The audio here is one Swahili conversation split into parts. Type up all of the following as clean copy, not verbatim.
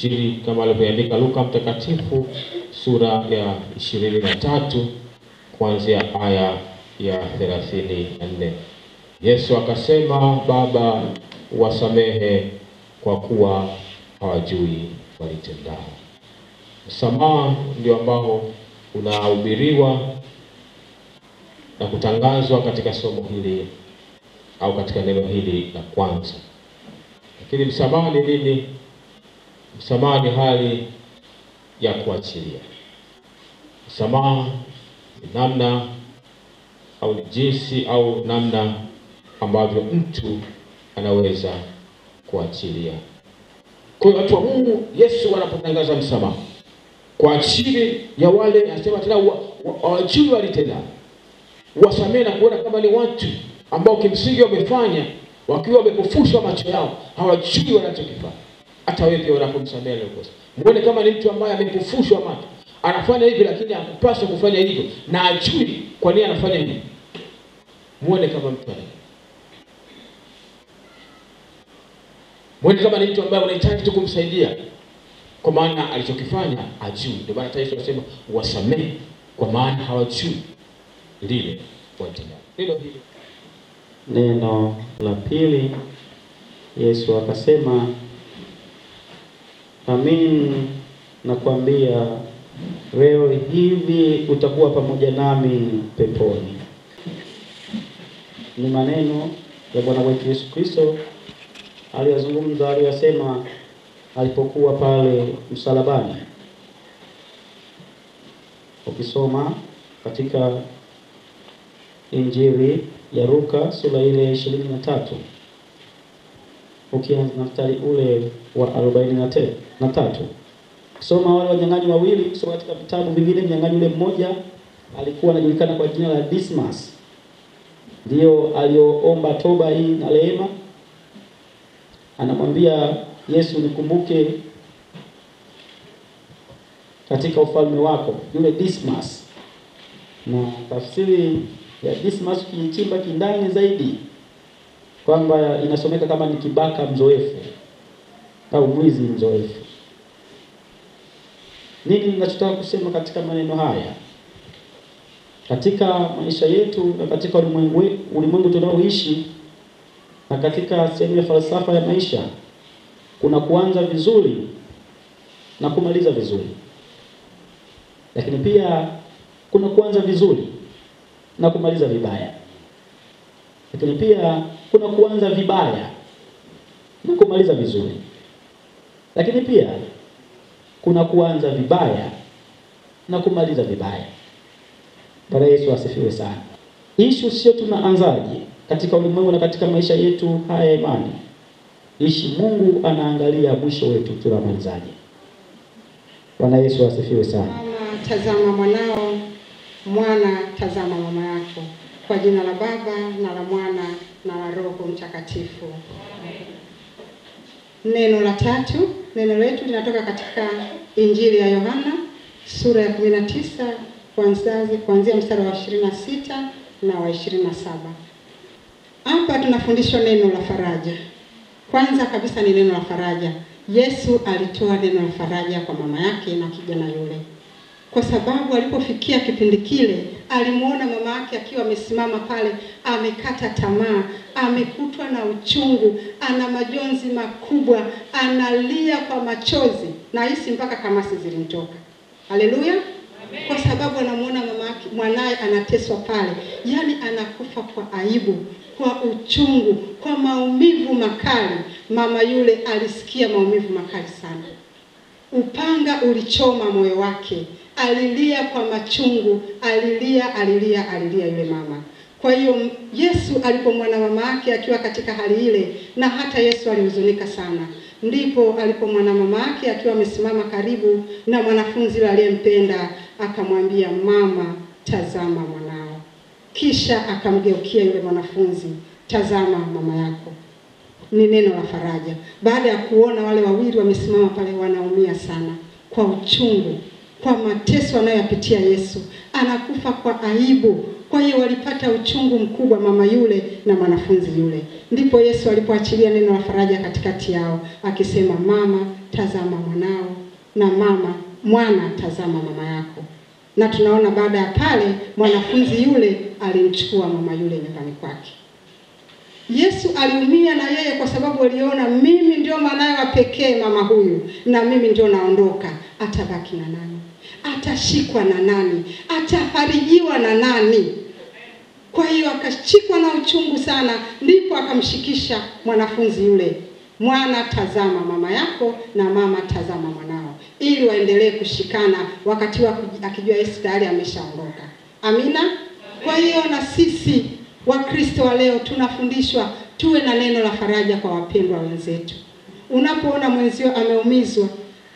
Injili kama alivyoandika Luka mtakatifu sura ya 23 kuanzia aya ya 34. Yesu akasema, Baba, wasamehe kwa kuwa hawajui walitendalo. Msamaha ndio ambao unahubiriwa na kutangazwa katika somo hili au katika neno hili la kwanza. Lakini msamaha ni nini? Msamaha ni hali ya kuachilia. Msamaha ni namna au ni jinsi au namna ambavyo mtu anaweza kuachilia. Kwa hiyo watu wa Mungu, Yesu anapotangaza msamaha kwa ajili ya wale, anasema tena hawajui walitendalo. Wasamehe na kuona kama ni watu ambao kimsingi wamefanya wakiwa wamepofushwa macho yao, hawajui wanachokifanya. Hata wewe pia unapomsamehe leo kosa, muone kama ni mtu ambaye amepofushwa macho, anafanya hivi lakini hakupaswa kufanya hivyo na ajui kwa nini anafanya hivi. Muone kama mtu anaye. Muone kama ni mtu ambaye unahitaji tu kumsaidia kwa maana alichokifanya ajui. Ndio maana Yesu anasema wasamehe kwa maana hawajui lile watendalo. Hilo neno la pili, Yesu akasema, amin nakwambia leo hivi utakuwa pamoja nami peponi. Ni maneno ya Bwana wetu Yesu Kristo aliyozungumza, aliyosema alipokuwa pale msalabani. Ukisoma katika Injili ya Luka sura ile 23, ukianza na mstari ule wa 43. Soma wale wanyang'anyi wawili, kusoma katika vitabu vingine, mnyang'anyi yule mmoja alikuwa anajulikana kwa jina la Dismas. Ndio alioomba toba hii na rehema. Anamwambia Yesu, nikumbuke katika ufalme wako. Yule Dismas, na tafsiri ya Dismas kichimba kindani zaidi kwamba inasomeka kama ni kibaka mzoefu au mwizi mzoefu. Nini ninachotaka kusema katika maneno haya? Katika maisha yetu na katika ulimwengu tunaoishi na katika sehemu ya falsafa ya maisha, kuna kuanza vizuri na kumaliza vizuri. Lakini pia kuna kuanza vizuri na kumaliza vibaya. Lakini pia kuna kuanza vibaya na kumaliza vizuri. Lakini pia kuna kuanza vibaya na kumaliza vibaya. Bwana Yesu asifiwe sana. Issue sio tunaanzaje katika ulimwengu na katika maisha yetu haya ya imani. Issue Mungu anaangalia mwisho wetu tunamalizaje. Bwana Yesu asifiwe sana. Mama, tazama mwanao, mwana tazama mama yako. Kwa jina la Baba na la Mwana na la Roho Mtakatifu. Neno la tatu, neno letu linatoka katika Injili ya Yohana sura ya 19 kuanzia mstari wa 26 na wa 27. Hapa tunafundishwa neno la faraja. Kwanza kabisa ni neno la faraja. Yesu alitoa neno la faraja kwa mama yake na kijana yule. Kwa sababu alipofikia kipindi kile, alimuona mama yake akiwa amesimama pale, amekata tamaa, amekutwa na uchungu, ana majonzi makubwa, analia kwa machozi, na hisi mpaka kamasi zilimtoka. Haleluya! Kwa sababu anamuona mama yake, mwanae anateswa pale, yani anakufa kwa aibu, kwa uchungu, kwa maumivu makali. Mama yule alisikia maumivu makali sana. Upanga ulichoma moyo wake. Alilia kwa machungu, alilia yule mama. Kwa hiyo Yesu alipomwona mama yake akiwa katika hali ile, na hata Yesu alihuzunika sana. Ndipo alipomwona mama yake akiwa amesimama karibu na mwanafunzi yule aliyempenda, akamwambia, mama, tazama mwanao. Kisha akamgeukia yule mwanafunzi, tazama mama yako. Ni neno la faraja. Baada ya kuona wale wawili wamesimama pale wanaumia sana kwa uchungu, kwa mateso anayoyapitia Yesu, anakufa kwa aibu. Kwa hiyo walipata uchungu mkubwa, mama yule na mwanafunzi yule. Ndipo Yesu alipoachilia neno la faraja katikati yao, akisema, mama, tazama mwanao, na mwana, tazama mama yako. Na tunaona baada ya pale mwanafunzi yule alimchukua mama yule nyumbani kwake. Yesu aliumia na yeye kwa sababu aliona, mimi ndio mwanae wa pekee mama huyu, na mimi ndio naondoka, atabaki na nani? Atashikwa na nani? Atafarijiwa na nani? Kwa hiyo akashikwa na uchungu sana, ndipo akamshikisha mwanafunzi yule, mwana, tazama mama yako, na mama, tazama mwanao, ili waendelee kushikana wakati wa akijua Yesu tayari ameshaondoka. Amina. Kwa hiyo na sisi Wakristo wa leo tunafundishwa tuwe na neno la faraja kwa wapendwa wenzetu. Unapoona mwenzio ameumizwa,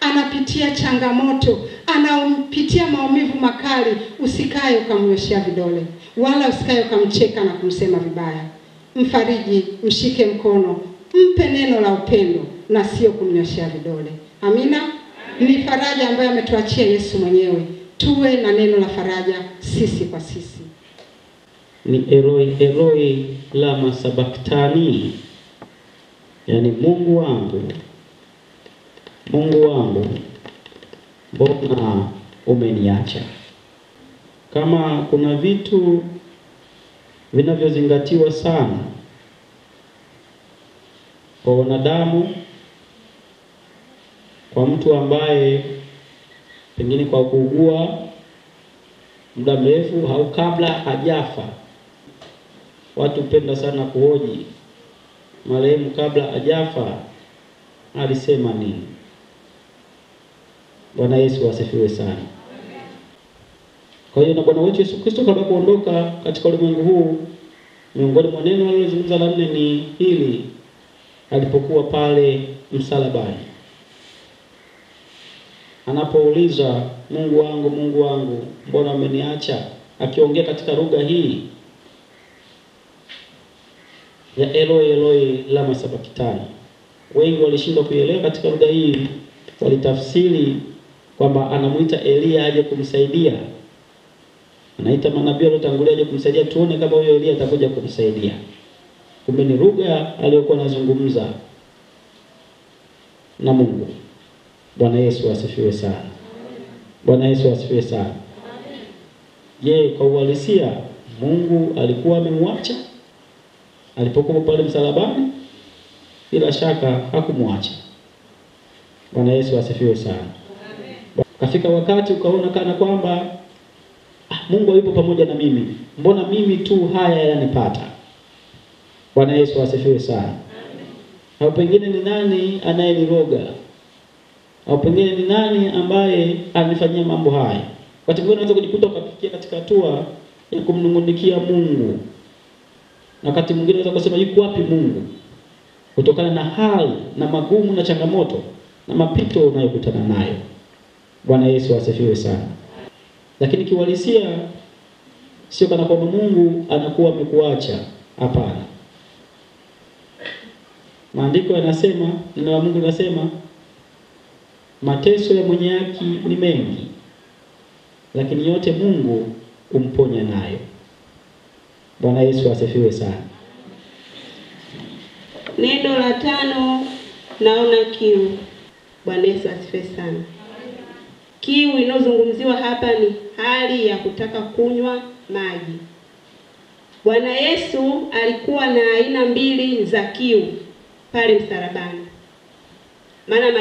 anapitia changamoto, anapitia maumivu makali, usikae ukamnyoshia vidole, wala usikae ukamcheka na kumsema vibaya. Mfariji, mshike mkono, mpe neno la upendo na sio kumnyoshia vidole. Amina. Ni faraja ambayo ametuachia Yesu mwenyewe. Tuwe na neno la faraja sisi kwa sisi. Ni Eloi Eloi lama sabaktani, yani Mungu wangu, Mungu wangu, mbona umeniacha? Kama kuna vitu vinavyozingatiwa sana kwa wanadamu, kwa mtu ambaye pengine kwa kuugua muda mrefu au kabla hajafa, watu penda sana kuhoji marehemu kabla hajafa alisema nini. Bwana Yesu asifiwe sana. Kwa hiyo na Bwana wetu Yesu Kristo kabla kuondoka katika ulimwengu huu, miongoni mwa neno alilozungumza la 4 ni hili, alipokuwa pale msalabani, anapouliza, Mungu wangu, Mungu wangu, mbona umeniacha? Akiongea katika lugha hii ya Eloi Eloi lama sabaktani. Wengi walishindwa kuelewa katika lugha hii, walitafsiri kwamba anamuita Elia aje kumsaidia. Anaita manabii waliotangulia aje kumsaidia, tuone kama huyo Elia atakuja kumsaidia. Kumbe ni lugha aliyokuwa anazungumza na Mungu. Bwana Yesu asifiwe sana. Bwana Yesu asifiwe sana. Je, kwa uhalisia Mungu alikuwa amemwacha alipokuwa pale msalabani? Bila shaka hakumwacha. Bwana Yesu asifiwe sana. Kafika wakati ukaona kana kwamba Mungu hayupo pamoja na mimi, mbona mimi tu haya yananipata? Bwana Yesu asifiwe sana. Au pengine ni nani anayeniroga? Au pengine ni nani ambaye anifanyia mambo haya? Wakati mwingine unaweza kujikuta ukafikia katika hatua ya kumnungunikia Mungu. Na wakati mwingine unaweza kusema, yuko wapi Mungu? Kutokana na hali na magumu na changamoto na mapito unayokutana nayo. Bwana Yesu asifiwe sana. Lakini kiuhalisia sio kana kwamba Mungu anakuwa amekuacha. Hapana. Maandiko yanasema, neno la Mungu linasema, mateso ya mwenye haki ni mengi, lakini yote Mungu humponya nayo. Bwana Yesu asifiwe sana. Neno la 5, naona kiu. Bwana Yesu asifiwe sana. Kiu inayozungumziwa hapa ni hali ya kutaka kunywa maji. Bwana Yesu alikuwa na aina 2 za kiu pale msalabani. Maana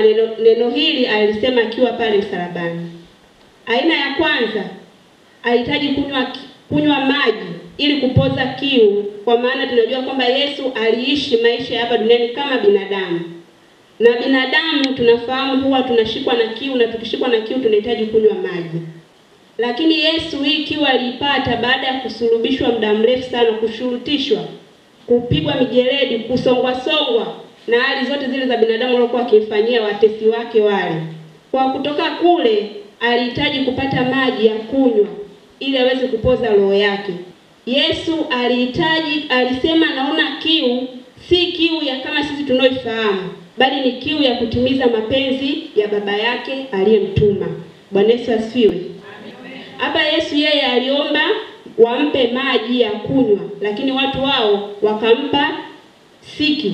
neno hili alisema akiwa pale msalabani. Aina ya kwanza, alihitaji kunywa maji ili kupoza kiu, kwa maana tunajua kwamba Yesu aliishi maisha hapa duniani kama binadamu. Na binadamu tunafahamu huwa tunashikwa na kiu, na tukishikwa na kiu tunahitaji kunywa maji. Lakini Yesu hii kiu alipata baada ya kusulubishwa muda mrefu sana, kushurutishwa, kupigwa mijeledi, kusongwa na hali zote zile za binadamu walikuwa wakifanyia watesi wake wale. Kwa kutoka kule alihitaji kupata maji ya kunywa ili aweze kupoza roho yake. Yesu alisema naona kiu, si kiu ya kama sisi tunaoifahamu, bali ni kiu ya kutimiza mapenzi ya Baba yake aliyemtuma. Bwana Yesu asifiwe. Hapa Yesu yeye aliomba wampe maji ya kunywa, lakini watu wao wakampa siki,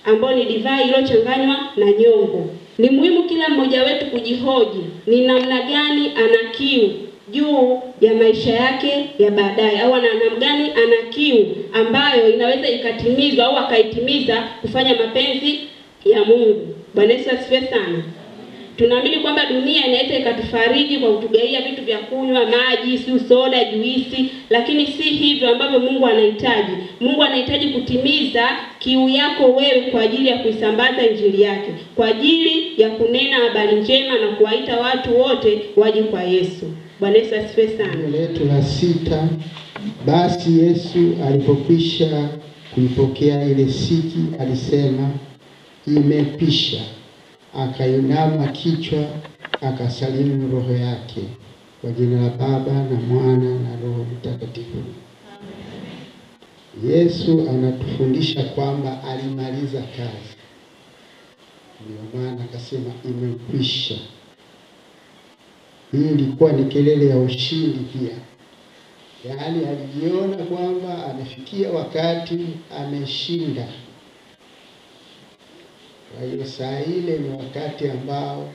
ambayo ni divai iliyochanganywa na nyongo. Ni muhimu kila mmoja wetu kujihoji ni namna gani ana kiu juu ya maisha yake ya baadaye, au namna gani ana kiu ambayo inaweza ikatimizwa au akaitimiza kufanya mapenzi ya Mungu. Bwana Yesu asifiwe sana. Tunaamini kwamba dunia inaweza ikatufariji kwa kutugaia vitu vya kunywa, maji, soda, juisi, lakini si hivyo ambavyo Mungu anahitaji. Mungu anahitaji kutimiza kiu yako wewe kwa ajili ya kuisambaza injili yake, kwa ajili ya kunena habari njema na kuwaita watu wote waje kwa Yesu. Bwana Yesu asifiwe sana. Neno letu la 6, basi Yesu alipokwisha kuipokea ile siki alisema, imekwisha. Akainama kichwa, akasalimu roho yake. Kwa jina la Baba na Mwana na Roho Mtakatifu. Yesu anatufundisha kwamba alimaliza kazi. Ndio maana akasema imekwisha. Hii ilikuwa ni kelele ya ushindi pia. Yaani alijiona kwamba amefikia wakati ameshinda. Kwa hiyo saa ile ni wakati ambao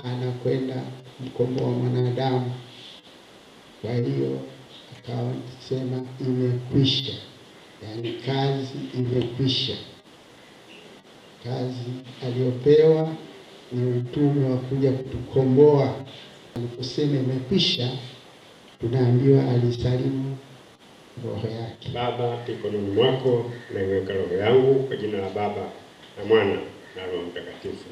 anakwenda mkomboa mwanadamu. Kwa hiyo akawa sema imekwisha. Yaani kazi imekwisha. Kazi aliyopewa ni utume wa kuja kutukomboa. Aliposema imekwisha, tunaambiwa alisalimu roho yake. Baba, mikononi mwako naiweka roho yangu, kwa jina la Baba na Mwana na Roho Mtakatifu.